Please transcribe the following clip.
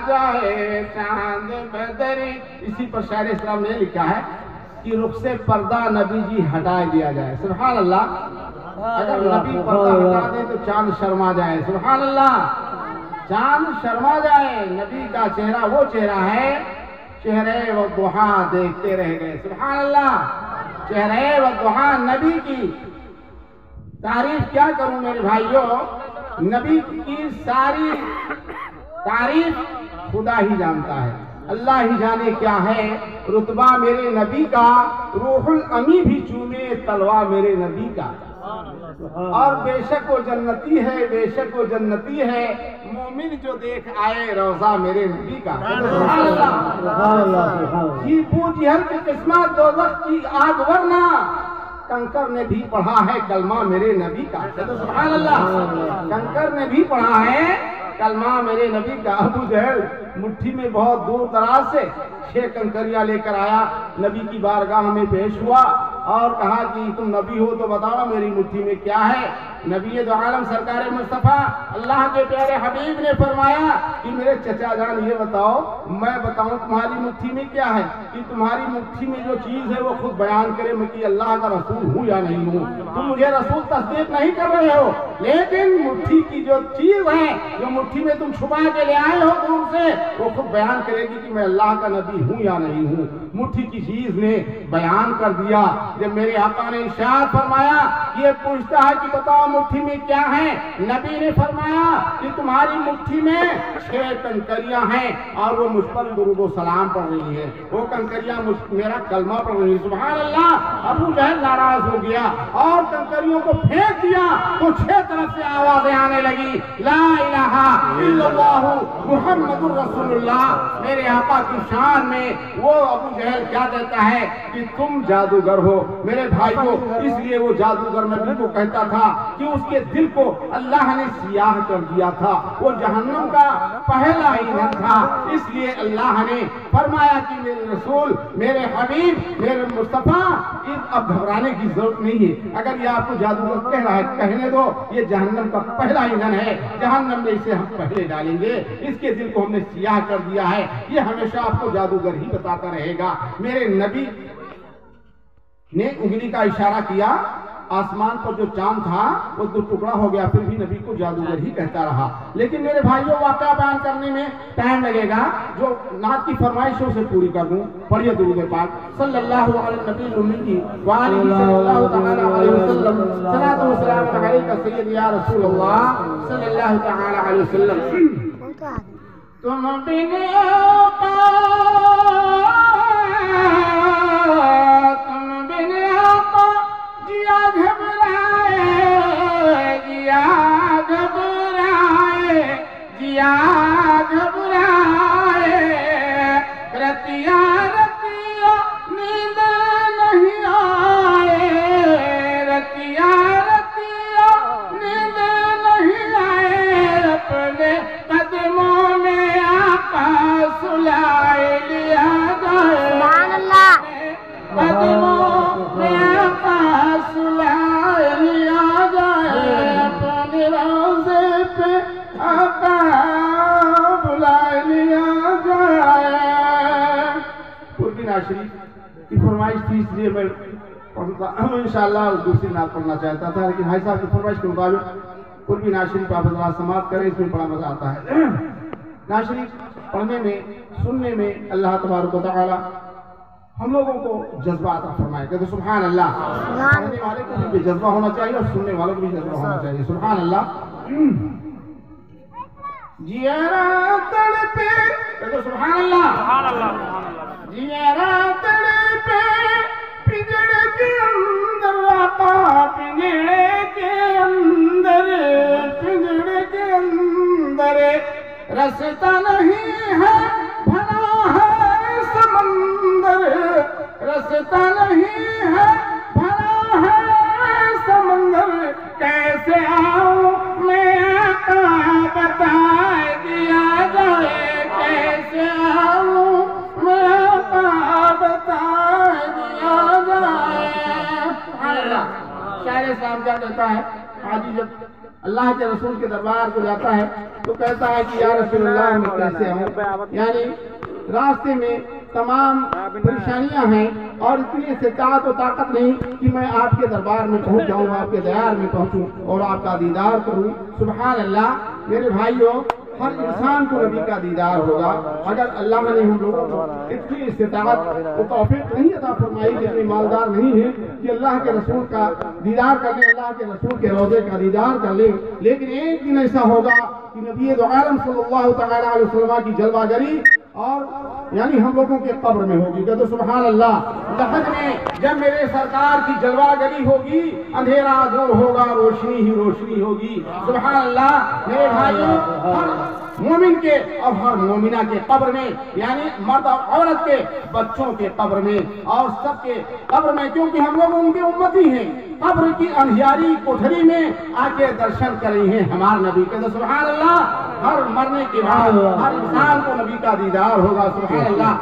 जाए चांद बदरी। इसी पर शायर इस्लाम ने लिखा है कि रुख से पर्दा नबी जी हटा दिया जाए। सुभान अल्लाह। अगर नबी पर्दा हटा दे तो चांद शर्मा जाए। सुभान अल्लाह, चांद शर्मा जाए। नबी का चेहरा वो चेहरा है, चेहरे व दुहा देखते रह गए। सुभान अल्लाह, चेहरे व दुहा नबी की तारीफ क्या करूं मेरे भाइयों। नबी की सारी तारीफ खुदा ही जानता है, अल्लाह ही जाने क्या है रुतबा मेरे नबी का। रूहुल अमी भी चूमे तलवा मेरे नबी का। और बेशक वो जन्नती है, बेशक वो जन्नती है, मोमिन जो देख आए रोजा मेरे नबी का। जी पूजिहल की किस्मत दोज़ख की आग वरना कंकर ने भी पढ़ा है कलमा मेरे नबी का। सुभान अल्लाह, कंकर ने भी पढ़ा है कलमा मेरे नबी का। अबू जहल मुट्ठी में बहुत दूर दराज से 6 कंकरियां लेकर आया, नबी की बारगाह में पेश हुआ और कहा कि तुम नबी हो तो बताओ मेरी मुट्ठी में क्या है। नबी दो आलम सरकार मुस्तफ़ा अल्लाह के प्यारे हबीब ने फरमाया कि मेरे चचा जान ये बताओ, मैं बताऊं तुम्हारी मुट्ठी में क्या है, कि तुम्हारी मुट्ठी में जो चीज है वो खुद बयान करे मैं कि अल्लाह का रसूल हूँ या नहीं हूँ। तुम मुझे रसूल तस्दीक नहीं कर रहे हो, लेकिन मुट्ठी की जो चीज है, जो मुट्ठी में तुम छुपा के ले आए हो दूर से, वो खुद बयान करेगी कि मैं अल्लाह का नबी हूँ या नहीं हूँ। मुट्ठी की चीज ने बयान कर दिया। जब मेरे आका ने इरशाद फरमाया, ये पूछता है कि बताओ मुट्ठी में क्या है, नबी ने फरमाया कि तुम्हारी मुट्ठी में 6 कंकरियां हैं और वो मुझ पर दुरूद व सलाम पढ़ रही है, वो कंकरियां मेरा कलमा पढ़ रही है। सुभान अल्लाह। अबू जहल नाराज हो गया और कंकरियों को फेंक दिया तो 6 तरफ से आवाजें आने लगी, ला इलाहा इल्लल्लाहु मुहम्मदुर रसूलुल्लाह। मेरे आका की शान में वो अबू जहल क्या कहता है कि तुम जादूगर हो। मेरे भाई को इसलिए वो जादूगर नबी को कहता था कि उसके दिल को अल्लाह ने सियाह कर दिया था, वो जहन्नम का पहला ईंधन था। इसलिए अल्लाह ने फरमाया कि मेरे रसूल, मेरे हबीब, मेरे मुस्तफा, अब घबराने की जरूरत नहीं है। अगर ये आपको जादूगर कह रहा है कहने दो, ये जहन्नम का पहला ईंधन है, जहन्नम में इसे हम पहले डालेंगे, इसके दिल को हमने सियाह कर दिया है। ये हमेशा आपको जादूगर ही बताता रहेगा। मेरे नबी ने उंगली का इशारा किया, आसमान पर जो चांद था वो 2 टुकड़ा हो गया, फिर भी नबी को जादूगर ही कहता रहा। लेकिन मेरे भाइयों वाक़या बयान करने में टाइम लगेगा, जो नात की फरमाइशों से पूरी कर दूं। पढ़िए दुरूद पाक सल्लल्लाहु अलैहि नबी उम्मी की व आलिहि सल्लल्लाहु तआला अलैहि वसल्लम, सलातो व सलाम अलैका सय्यद या रसूलल्लाह सल्लल्लाहु तआला अलैहि वसल्लम। तुम बिन जिया घबराए, जिया घबराए, जिया घबराए, रतिया रतिया नींद नहीं आए, रतिया रतिया नींद नहीं आए, अपने कदमों में आका सुलाए लिया जाए, कदमों में आका सुलाए लिया जाए, अपने रोज़े पे आका बुलाए लिया जाए। पूर्वी नाशरी की फरमाइश थी, इसलिए मैं इंशाअल्लाह दूसरी नात पढ़ना चाहता था, लेकिन भाई साहब की फरमाइश के मुताबिक पूर्वी नाशरी का आप समाप्त करें, इसमें बड़ा मजा आता है। नाशरी पढ़ने में, सुनने में अल्लाह तबारक व तआला हम लोगों को जज्बा अता फरमाए। कहते सुभान अल्लाह। पढ़ने वाले को भी जज्बा होना चाहिए और सुनने वालों को भी जज्बा होना चाहिए। सुभान अल्लाह। जियारा तड़पे, कहते सुभान अल्लाह। जियारा तड़पे पिंजड़े के अंदर, आका पिंजड़े के अंदर, पिंजड़े के अंदर, रास्ता नहीं है भरा है समंदर, रास्ता नहीं है भरा है समंदर, कैसे आऊं मैं आका बता दिया जाए, कैसे आऊं मैं आका बता दिया जाए। शायर साहब क्या कहता है, हाजी जब अल्लाह के रसूल के दरबार को जाता है तो कहता है कि या रसूलल्लाह मैं कैसे आऊँ, यानी रास्ते में तमाम परेशानियां हैं और इतनी इस्तिताअत और ताकत नहीं कि मैं आपके दरबार में पहुंच जाऊं, आपके दयार में पहुंचूं और आपका दीदार करूं। सुभान अल्लाह। मेरे भाइयों, हर इंसान को नबी का दीदार होगा अगर अल्लाह ने हम लोगों को इतनी इस्तिताअत और तौफीक नहीं अता फरमाई, जितने मालदार नहीं है कि अल्लाह के रसूल का दीदार कर लें, अल्लाह के रसूल के रोज़े का दीदार कर लें। लेकिन एक दिन ऐसा होगा कि नबी दो आलम सल्लल्लाहु तआला अलैहि वसल्लम की जलवागरी और यानी हम लोगों के कब्र में होगी। कहते सुभान अल्लाह। लहद में जब मेरे सरकार की जलवागरी होगी, अंधेरा दूर होगा, रोशनी ही रोशनी होगी। सुभान अल्लाह। मेरे भाइयों, हर मोमिन के और हर मोमिना के कब्र में, यानी मर्द और औरत के, बच्चों के कब्र में और सबके कब्र में, क्योंकि हम लोग उनके उम्मती हैं, कब्र की अंधियारी कोठरी में आके दर्शन कर रही हैं हमारे नबी के। सुभान अल्लाह। हर मरने के बाद हर इंसान को नबी का दीदार होगा। सुभान अल्लाह।